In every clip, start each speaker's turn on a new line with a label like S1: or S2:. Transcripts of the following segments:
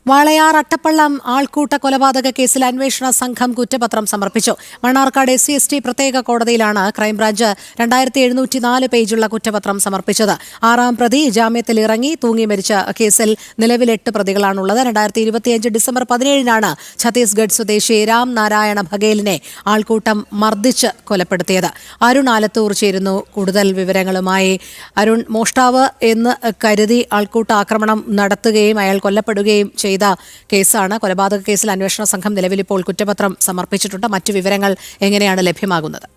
S1: വാളയാർ അട്ടപ്പള്ളം ആൾക്കൂട്ട കൊലപാതക കേസിൽ അന്വേഷണ സംഘം കുറ്റപത്രം സമർപ്പിച്ചു. മണ്ണാർക്കാട് SC/ST പ്രത്യേക കോടതിയിലാണ് ക്രൈംബ്രാഞ്ച് 2704 പേജുള്ള കുറ്റപത്രം സമർപ്പിച്ചത്. 6-ാം പ്രതി ജാമ്യത്തിൽ ഇറങ്ങി തൂങ്ങി മരിച്ച കേസിൽ നിലവിൽ 8 പ്രതികളാണുള്ളത്. 2025 ഡിസംബർ 17-നാണ് ഛത്തീസ്ഗഡ് സ്വദേശി രാം നാരായണ ബഘേലിനെ ആൾക്കൂട്ടം മർദ്ദിച്ച് കൊലപ്പെടുത്തിയത്. അരുൺ ആലത്തൂർ ചേരുന്നു കൂടുതൽ വിവരങ്ങളുമായി. അരുൺ, മോഷ്ടാവ് എന്ന് കരുതി ആൾക്കൂട്ട ആക്രമണം നടത്തുകയും അയാൾ കൊല്ലപ്പെടുകയും ചെയ്ത കേസാണ്. കൊലപാതക കേസിൽ അന്വേഷണ സംഘം നിലവിൽ ഇപ്പോൾ കുറ്റപത്രം സമർപ്പിച്ചിട്ടുണ്ട്. മറ്റു വിവരങ്ങൾ എങ്ങനെയാണ് ലഭ്യമാകുന്നത്?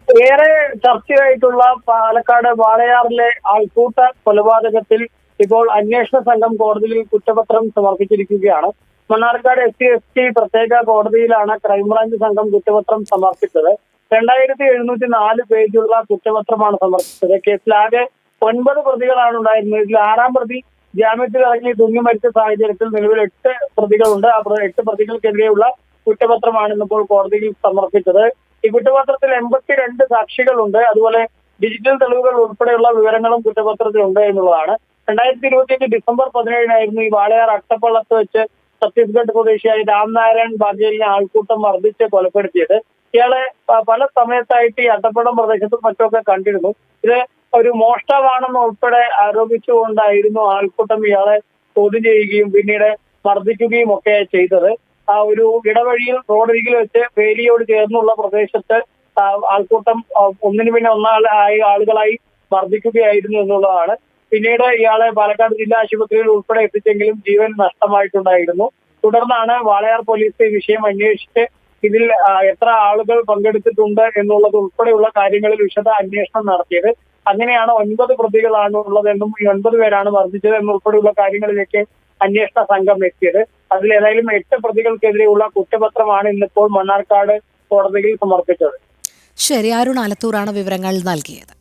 S2: ഏറെ ചർച്ചയായിട്ടുള്ള പാലക്കാട് വാളയാറിലെ ആൾക്കൂട്ട കൊലപാതകത്തിൽ ഇപ്പോൾ അന്വേഷണ സംഘം കോടതിയിൽ കുറ്റപത്രം സമർപ്പിച്ചിരിക്കുകയാണ്. മണ്ണാർക്കാട് SC/ST പ്രത്യേക കോടതിയിലാണ് ക്രൈംബ്രാഞ്ച് സംഘം കുറ്റപത്രം സമർപ്പിച്ചത്. 2704 പേജുള്ള കുറ്റപത്രമാണ് സമർപ്പിച്ചത്. കേസിലാകെ 9 പ്രതികളാണ് ഉണ്ടായിരുന്നത്. ഇതിൽ 6-ാം പ്രതി ജാമ്യത്തിൽ ഇറങ്ങി തൂങ്ങി മരിച്ച സാഹചര്യത്തിൽ നിലവിൽ 8 പ്രതികളുണ്ട്. ആ 8 പ്രതികൾക്കെതിരെയുള്ള കുറ്റപത്രമാണ് ഇന്നിപ്പോൾ കോടതിയിൽ സമർപ്പിച്ചത്. ഈ കുറ്റപത്രത്തിൽ 82 സാക്ഷികളുണ്ട്. അതുപോലെ ഡിജിറ്റൽ തെളിവുകൾ ഉൾപ്പെടെയുള്ള വിവരങ്ങളും കുറ്റപത്രത്തിലുണ്ട് എന്നുള്ളതാണ്. 2025 ഡിസംബർ 17-നായിരുന്നു ഈ വാളയാർ അട്ടപ്പള്ളത്ത് വെച്ച് ഛത്തീസ്ഗഡ് സ്വദേശിയായ രാം നാരായൺ ബഘേലിനെ ആൾക്കൂട്ടം മർദ്ദിച്ച് കൊലപ്പെടുത്തിയത്. ഇയാളെ പല സമയത്തായിട്ട് ഈ അട്ടപ്പള്ളം പ്രദേശത്തും മറ്റൊക്കെ കണ്ടിരുന്നു. ഇത് ഒരു മോഷ്ടാവാണെന്ന് ഉൾപ്പെടെ ആരോപിച്ചുകൊണ്ടായിരുന്നു ആൾക്കൂട്ടം ഇയാളെ ചോദ്യം ചെയ്യുകയും പിന്നീട് മർദ്ദിക്കുകയും ഒക്കെ ചെയ്തത്. ആ ഒരു ഇടവഴിയിൽ റോഡരികിൽ വെച്ച് വേലിയോട് ചേർന്നുള്ള പ്രദേശത്ത് ആൾക്കൂട്ടം ഒന്നിനു പിന്നെ ആളുകളായി മർദ്ദിക്കുകയായിരുന്നു എന്നുള്ളതാണ്. പിന്നീട് ഇയാളെ പാലക്കാട് ജില്ലാ ആശുപത്രിയിൽ ഉൾപ്പെടെ എത്തിച്ചെങ്കിലും ജീവൻ നഷ്ടമായിട്ടുണ്ടായിരുന്നു. തുടർന്നാണ് വാളയാർ പോലീസ് ഈ വിഷയം അന്വേഷിച്ച് ഇതിൽ എത്ര ആളുകൾ പങ്കെടുത്തിട്ടുണ്ട് എന്നുള്ളത് ഉൾപ്പെടെയുള്ള കാര്യങ്ങളിൽ വിശദ അന്വേഷണം നടത്തിയത്. അങ്ങനെയാണ് 9 പ്രതികളാണ് ഉള്ളതെന്നും ഈ 9 പേരാണ് മർദ്ദിച്ചത് എന്നുൾപ്പെടെയുള്ള കാര്യങ്ങളിലേക്ക് അന്വേഷണ സംഘം എത്തിയത്. അതിൽ ഏതായാലും 8 പ്രതികൾക്കെതിരെയുള്ള കുറ്റപത്രമാണ് ഇന്നിപ്പോൾ മണ്ണാർക്കാട് കോടതിയിൽ സമർപ്പിച്ചത്.
S1: ശരി, അരുൺ ആലത്തൂറാണ് വിവരങ്ങൾ നൽകിയത്.